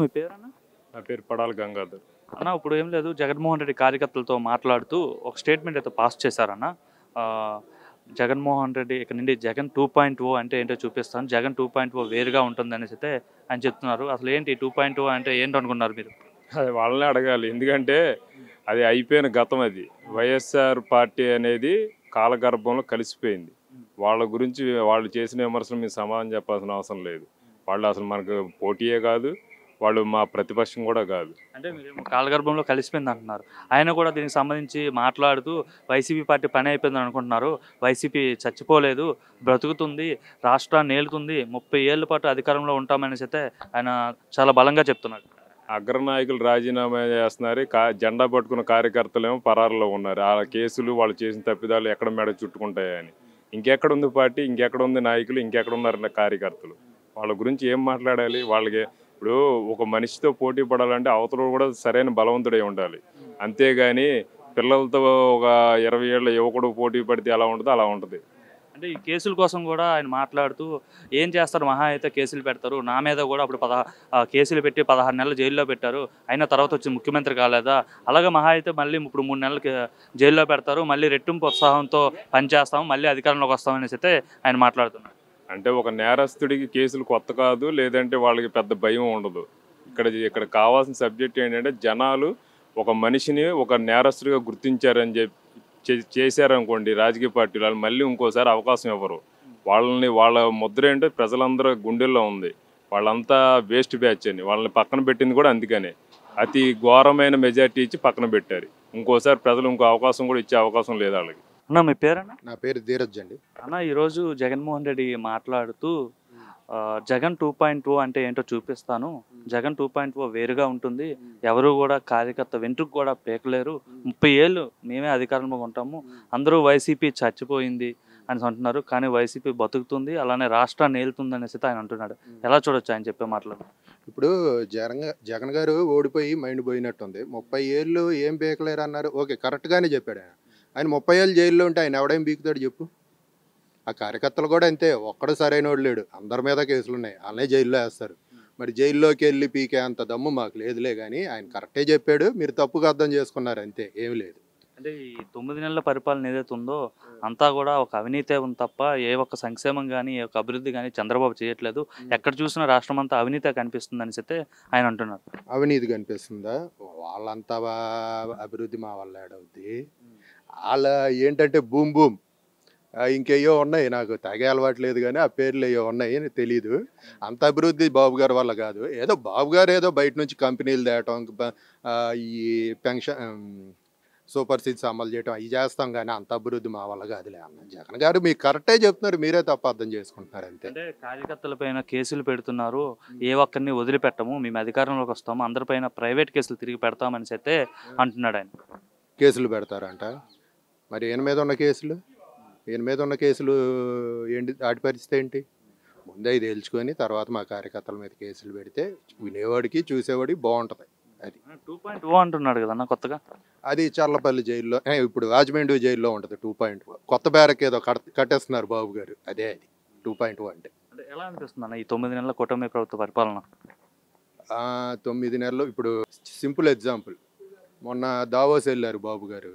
మీ పేరన్నా? నా పేరు పడాల గంగాధర్. అన్న ఇప్పుడు ఏం లేదు, జగన్మోహన్ రెడ్డి కార్యకర్తలతో మాట్లాడుతూ ఒక స్టేట్మెంట్ అయితే పాస్ చేశారన్న. ఆహ్, జగన్మోహన్ రెడ్డి ఇక నుండి జగన్ 2.0 అంటే ఏంటో చూపిస్తాను. జగన్ 2.0 వేరుగా ఉంటుందనేసి అయితే ఆయన చెప్తున్నారు. అసలు ఏంటి 2.0 అంటే ఏంటనుకున్నారు మీరు? అది వాళ్ళనే అడగాలి. ఎందుకంటే అది అయిపోయిన గతం అది. వైఎస్ఆర్ పార్టీ అనేది కాలగర్భంలో కలిసిపోయింది. వాళ్ళ గురించి వాళ్ళు చేసిన విమర్శలు మేము సమాధానం చెప్పాల్సిన అవసరం లేదు. వాళ్ళు అసలు మనకు పోటీయే కాదు. వాళ్ళు మా ప్రతిపక్షం కూడా కాదు. అంటే మీరేమో కాలగర్భంలో కలిసిపోయింది అంటున్నారు. ఆయన కూడా దీనికి సంబంధించి మాట్లాడుతూ వైసీపీ పార్టీ పని అయిపోయిందని అనుకుంటున్నారు. వైసీపీ చచ్చిపోలేదు, బ్రతుకుతుంది, రాష్ట్రాన్ని ఏలుతుంది, 30 ఏళ్ల పాటు అధికారంలో ఉంటామనేసి అయితే ఆయన చాలా బలంగా చెప్తున్నారు. అగ్రనాయకులు రాజీనామా చేస్తున్నారు. జెండా పట్టుకున్న కార్యకర్తలేమో పరారులో ఉన్నారు. ఆ కేసులు వాళ్ళు చేసిన తప్పిదాలు ఎక్కడ మెడ చుట్టుకుంటాయని. ఇంకెక్కడ ఉంది పార్టీ, ఇంకెక్కడ ఉంది నాయకులు, ఇంకెక్కడ ఉన్నారు కార్యకర్తలు? వాళ్ళ గురించి ఏం మాట్లాడాలి? వాళ్ళకి ఇప్పుడు ఒక మనిషితో పోటీ పడాలంటే అవతల కూడా సరైన బలవంతుడై ఉండాలి. అంతేగాని పిల్లలతో ఒక 20 ఏళ్ళ యువకుడు పోటీ పడితే ఎలా ఉంటుందో అలా ఉంటుంది. అంటే ఈ కేసుల కోసం కూడా ఆయన మాట్లాడుతూ ఏం చేస్తారు, మహా అయితే కేసులు పెడతారు. నా మీద కూడా అప్పుడు కేసులు పెట్టి 16 నెలలు జైల్లో పెట్టారు. అయినా తర్వాత వచ్చి ముఖ్యమంత్రి కాలేదా? అలాగే మహా అయితే మళ్ళీ ఇప్పుడు 3 నెలలకి జైల్లో పెడతారు. మళ్ళీ రెట్టింపు ఉత్సాహంతో పనిచేస్తాం, మళ్ళీ అధికారంలోకి వస్తామనేసి అయితే ఆయన మాట్లాడుతున్నారు. అంటే ఒక నేరస్తుడికి కేసులు కొత్త కాదు, లేదంటే వాళ్ళకి పెద్ద భయం ఉండదు. ఇక్కడ కావాల్సిన సబ్జెక్ట్ ఏంటంటే జనాలు ఒక మనిషిని ఒక నేరస్తుడిగా గుర్తించారని చెప్పి చేశారనుకోండి రాజకీయ పార్టీలు, వాళ్ళు మళ్ళీ ఇంకోసారి అవకాశం ఇవ్వరు. వాళ్ళ ముద్ర ఏంటో ప్రజలందరూ గుండెల్లో ఉంది. వాళ్ళంతా వేస్ట్ బ్యాచ్ అని వాళ్ళని పక్కన పెట్టింది కూడా అందుకనే. అతి ఘోరమైన మెజార్టీ ఇచ్చి పక్కన పెట్టారు. ఇంకోసారి ప్రజలు ఇంకో అవకాశం కూడా ఇచ్చే అవకాశం లేదు వాళ్ళకి. అన్న మీ పేరన్నా? నా పేరు ధీరజ్ అండి. అన్న ఈరోజు జగన్మోహన్ రెడ్డి మాట్లాడుతూ జగన్ 2.0 అంటే ఏంటో చూపిస్తాను. జగన్ 2.0 వేరుగా ఉంటుంది. ఎవరు కూడా కార్యకర్త వెంట్రుకు కూడా పీకలేరు. 30 ఏళ్ళు మేమే అధికారంలో ఉంటాము. అందరూ వైసీపీ చచ్చిపోయింది అని అంటున్నారు. కానీ వైసీపీ బతుకుతుంది, అలానే రాష్ట్రాన్ని ఏలుతుంది అనేసి ఆయన అంటున్నాడు. ఎలా చూడొచ్చు ఆయన చెప్పే మాటలు? ఇప్పుడు జగన్ గారు ఓడిపోయి మైండ్ పోయినట్టుంది. 30 ఏళ్ళు ఏం పీకలేరు అన్నారు. ఓకే, కరెక్ట్గానే చెప్పాడు ఆయన. ఆయన 30 ఏళ్ళు జైల్లో ఉంటే ఆయన ఎవడేం పీకుతాడు చెప్పు? ఆ కార్యకర్తలు కూడా అంతే, ఒక్కడు సరైనోడు లేడు. అందరి మీద కేసులు ఉన్నాయి, వాళ్ళనే జైల్లో వేస్తారు. మరి జైల్లోకి వెళ్ళి పీకే అంత దమ్ము మాకు లేదులే. కానీ ఆయన కరెక్టే చెప్పాడు, మీరు తప్పుగా అర్థం చేసుకున్నారు అంతే, ఏమి లేదు. అంటే ఈ 9 నెలల పరిపాలన ఏదైతే ఉందో అంతా కూడా ఒక అవినీతే ఉంది తప్ప ఏ ఒక్క సంక్షేమం కానీ ఏ ఒక్క అభివృద్ధి కానీ చంద్రబాబు చేయట్లేదు. ఎక్కడ చూసినా రాష్ట్రం అంతా అవినీతే కనిపిస్తుంది అనేసి అయితే ఆయన అంటున్నారు. అవినీతి కనిపిస్తుందా? వాళ్ళంతా అభివృద్ధి మా వల్ల ఏడవుద్ది. వాళ్ళ ఏంటంటే బూమ్ బూమ్ ఇంకేయో ఉన్నాయి, నాకు తెగ అలవాటు లేదు. కానీ ఆ పేర్లు ఏవో ఉన్నాయి, తెలీదు. అంత అభివృద్ధి బాబు గారి వల్ల కాదు. ఏదో బాబు గారు ఏదో బయట నుంచి కంపెనీలు తేవటం, ఈ పెన్షన్ సూపర్ సిక్స్ అమలు చేయటం అవి చేస్తాం. కానీ అంత అభివృద్ధి మా వల్ల కాదులే అన్న. జగన్ గారు మీకు కరెక్టే చెప్తున్నారు, మీరే తప్ప అర్థం చేసుకుంటున్నారు అంతే. అంటే కార్యకర్తలపైన కేసులు పెడుతున్నారు, ఏ ఒక్కరిని వదిలిపెట్టము, మేము అధికారంలోకి వస్తాము, అందరిపైన ప్రైవేట్ కేసులు తిరిగి పెడతామని అయితే అంటున్నాడు ఆయన. కేసులు పెడతారంట. మరి ఈయన మీద ఉన్న కేసులు ఏంటి? వాటి పరిస్థితి ఏంటి? ముందే ఇది తెలుసుకొని తర్వాత మా కార్యకర్తల మీద కేసులు పెడితే వినేవాడికి చూసేవాడికి బాగుంటుంది. అది 2.0 అంటున్నాడు కదన్న కొత్తగా. అది చర్లపల్లి జైల్లో, ఇప్పుడు రాజమండ్రి జైల్లో ఉంటుంది 2.0. కొత్త బ్యారక్ ఏదో కట్టేస్తున్నారు బాబు గారు, అదే అది 2.0 అంటే. అంటే ఎలా అనిపిస్తుంది అన్న ఈ 9 నెలల కూటమి ప్రభుత్వ పరిపాలన? 9 నెలలు ఇప్పుడు సింపుల్ ఎగ్జాంపుల్, మొన్న దావోస్ వెళ్ళారు బాబు గారు.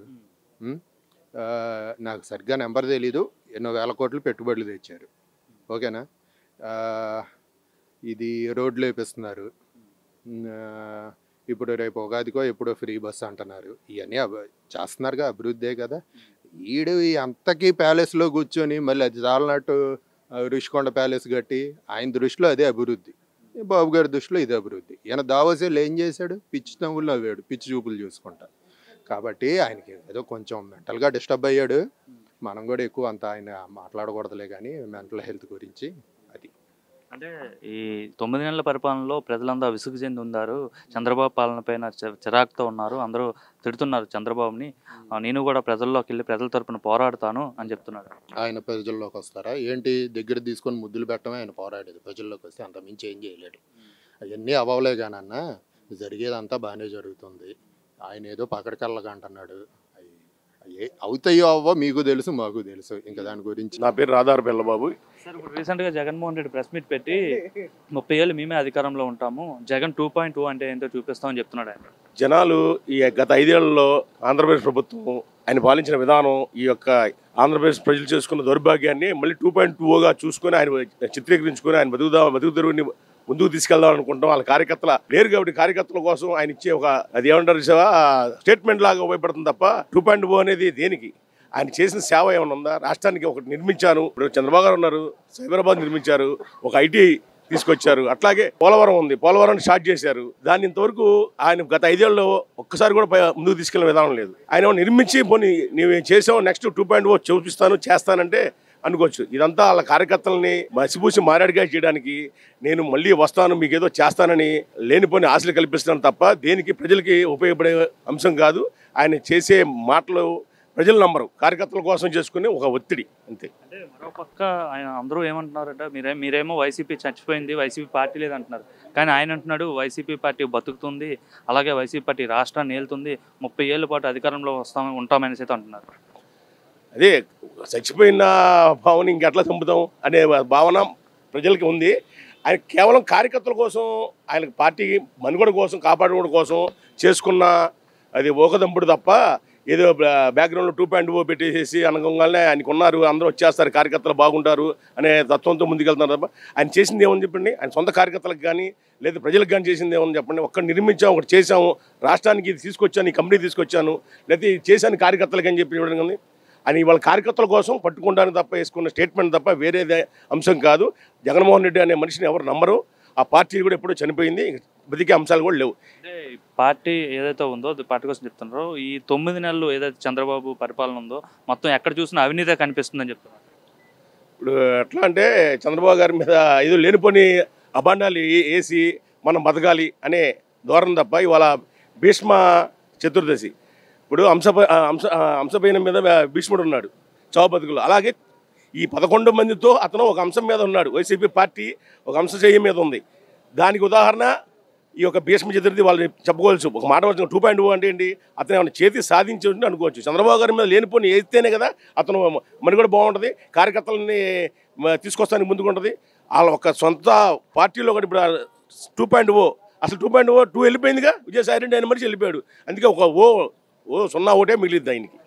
నాకు సరిగ్గా నెంబర్ తెలీదు, ఎన్నో వేల కోట్లు పెట్టుబడులు తెచ్చారు. ఓకేనా? ఇది రోడ్లు వేపిస్తున్నారు. ఇప్పుడు రేపు ఉగాదికో ఎప్పుడో ఫ్రీ బస్ అంటున్నారు. ఇవన్నీ చేస్తున్నారుగా, అభివృద్ధే కదా. ఈడు అంతకీ ప్యాలెస్లో కూర్చొని మళ్ళీ అది చాలనట్టు రుషికొండ ప్యాలెస్ కట్టి ఆయన దృష్టిలో అదే అభివృద్ధి, బాబు గారి దృష్టిలో ఇదే అభివృద్ధి. ఈయన దావోసేళ్ళు ఏం చేశాడు? పిచ్చి నవ్వులు నవ్వాడు, పిచ్చి చూపులు చూసుకుంటా. కాబట్టి ఆయనకి ఏదో కొంచెం మెంటల్గా డిస్టర్బ్ అయ్యాడు. మనం కూడా ఎక్కువ అంత ఆయన మాట్లాడకూడదులే కానీ మెంటల్ హెల్త్ గురించి. అది అంటే ఈ 9 నెలల పరిపాలనలో ప్రజలంతా విసుగు చెంది ఉన్నారు. చంద్రబాబు పాలన పైన చిరాకుతో ఉన్నారు. అందరూ తిడుతున్నారు చంద్రబాబుని. నేను కూడా ప్రజల్లోకి వెళ్ళి ప్రజల తరపున పోరాడుతాను అని చెప్తున్నాడు. ఆయన ప్రజల్లోకి వస్తారా ఏంటి? దగ్గర తీసుకొని ముద్దులు పెట్టడమే ఆయన పోరాడేది. ప్రజల్లోకి వస్తే అంత మించి ఏం చేయలేడు. అవన్నీ అవ్వలే కానన్నా, జరిగేదంతా బాగానే జరుగుతుంది. ఆయన ఏదో పకడకల్లగా అంటున్నాడు. అవుతాయో అవ్వో మీకు తెలుసు, మాకు తెలుసు. ఇంకా దాని గురించి నా పేరు రాధార పిల్లబాబు. సార్ ఇప్పుడు రీసెంట్గా జగన్మోహన్ రెడ్డి ప్రెస్ మీట్ పెట్టి 30 ఏళ్ళు మేమే అధికారంలో ఉంటాము, జగన్ 2.2 అంటే ఏంటో చూపిస్తామని చెప్తున్నాడు ఆయన. జనాలు ఈ గత 5 ఏళ్లలో ఆంధ్రప్రదేశ్ ప్రభుత్వం ఆయన పాలించిన విధానం, ఈ యొక్క ఆంధ్రప్రదేశ్ ప్రజలు చేసుకున్న దౌర్భాగ్యాన్ని మళ్ళీ 2.2గా చూసుకొని ఆయన చిత్రీకరించుకొని ఆయన బతుకుదెరువుని ముందుకు తీసుకెళ్దాం అనుకుంటాం. వాళ్ళ కార్యకర్తల లేరు కాబట్టి కార్యకర్తల కోసం ఆయన ఇచ్చే ఒక అది ఏమంటారు స్టేట్మెంట్ లాగా ఉపయోగపడుతుంది తప్ప 2.2 అనేది దేనికి? ఆయన చేసిన సేవ ఏమైనా ఉందా? రాష్ట్రానికి ఒకటి నిర్మించాను. ఇప్పుడు చంద్రబాబు గారు ఉన్నారు, సైబరాబాద్ నిర్మించారు, ఒక ఐటీ తీసుకొచ్చారు. అట్లాగే పోలవరం ఉంది, పోలవరం స్టార్ట్ చేశారు. దాన్ని ఇంతవరకు ఆయన గత 5 ఏళ్ళలో ఒక్కసారి కూడా ముందుకు తీసుకెళ్లిన విధానం లేదు. ఆయన నిర్మించి పోనీ నీవు చేసావు, నెక్స్ట్ 2.0 చూపిస్తాను చేస్తానంటే అనుకోవచ్చు. ఇదంతా వాళ్ళ కార్యకర్తలని మసిపూసి మారాడిగా చేయడానికి, నేను మళ్ళీ వస్తాను మీకు ఏదో చేస్తానని లేనిపోని ఆశలు కల్పిస్తున్నాను తప్ప దేనికి ప్రజలకి ఉపయోగపడే అంశం కాదు. ఆయన చేసే మాటలు ప్రజలు నమ్మరు, కార్యకర్తల కోసం చేసుకునే ఒక ఒత్తిడి అంతే. అంటే మరోపక్క ఆయన అందరూ ఏమంటున్నారంటే మీరేమో వైసీపీ చచ్చిపోయింది, వైసీపీ పార్టీ లేదంటున్నారు. కానీ ఆయన అంటున్నాడు వైసీపీ పార్టీ బతుకుతుంది, అలాగే వైసీపీ పార్టీ రాష్ట్రాన్ని ఏలుతుంది, 30 ఏళ్ళ పాటు అధికారంలో ఉంటామనేసి అయితే అంటున్నారు. అదే చచ్చిపోయిన భావన ఇంకెట్లా చంపుతాం అనే భావన ప్రజలకి ఉంది. ఆయన కేవలం కార్యకర్తల కోసం, ఆయన పార్టీ మనుగడ కోసం, కాపాడుకోవడం కోసం చేసుకున్న అది ఓకదంపుడు తప్ప ఏదో బ్యాక్గ్రౌండ్లో 2.0 పెట్టేసేసి అనగంగానే ఆయనకు ఉన్నారు, అందరూ వచ్చేస్తారు, కార్యకర్తలు బాగుంటారు అనే తత్వంతో ముందుకెళ్తున్నారు తప్ప ఆయన చేసింది ఏమని చెప్పండి? ఆయన సొంత కార్యకర్తలకు కానీ లేదా ప్రజలకు కానీ చేసింది ఏమని చెప్పండి? ఒక్కటి నిర్మించాము, ఒకటి చేసాము, రాష్ట్రానికి ఇది తీసుకొచ్చాను, ఈ కంపెనీ తీసుకొచ్చాను, లేకపోతే ఇది చేశాను కార్యకర్తలకు అని చెప్పి ఇవ్వడం కానీ అని వాళ్ళ కార్యకర్తల కోసం పట్టుకుంటానికి తప్ప వేసుకున్న స్టేట్మెంట్ తప్ప వేరేదే అంశం కాదు. జగన్మోహన్ రెడ్డి అనే మనిషిని ఎవరు నమ్మరు. ఆ పార్టీ కూడా ఎప్పుడూ చనిపోయింది, బతికే అంశాలు కూడా లేవు. అంటే పార్టీ ఏదైతే ఉందో పార్టీ కోసం చెప్తున్నారో, ఈ 9 నెలలు ఏదైతే చంద్రబాబు పరిపాలన ఉందో మొత్తం ఎక్కడ చూసినా అవినీతే కనిపిస్తుందని చెప్తున్నారు. ఇప్పుడు ఎట్లా అంటే చంద్రబాబు గారి మీద ఏదో లేనిపోని అభాండాలు వేసి మనం బతకాలి అనే ధోరణి తప్ప ఇవాళ భీష్మ చతుర్దశి, ఇప్పుడు అంశపైన మీద భీష్ముడు ఉన్నాడు చావు బతుకులు. అలాగే ఈ 11 మందితో అతను ఒక అంశం మీద ఉన్నాడు. వైసీపీ పార్టీ ఒక అంశ చేయ మీద ఉంది. దానికి ఉదాహరణ ఈ యొక్క భీష్మ చతుర్థి వాళ్ళు చెప్పుకోవచ్చు. ఒక మాట వచ్చిన 2.0 అంటే ఏంటి? అతను ఏమైనా చేతి సాధించి అనుకోవచ్చు. చంద్రబాబు గారి మీద లేనిపోని వేస్తేనే కదా అతను మరి కూడా బాగుంటుంది, కార్యకర్తలని తీసుకొస్తానికి ముందుకుంటుంది. వాళ్ళ ఒక సొంత పార్టీలో ఒకటి ఇప్పుడు 2.0 అసలు 2.0 వెళ్ళిపోయిందిగా. విజయసాయి రెడ్డి ఆయన మనిషి వెళ్ళిపోయాడు. అందుకే ఒక 0 ఓటే మిగిలిద్ది ఆయనకి.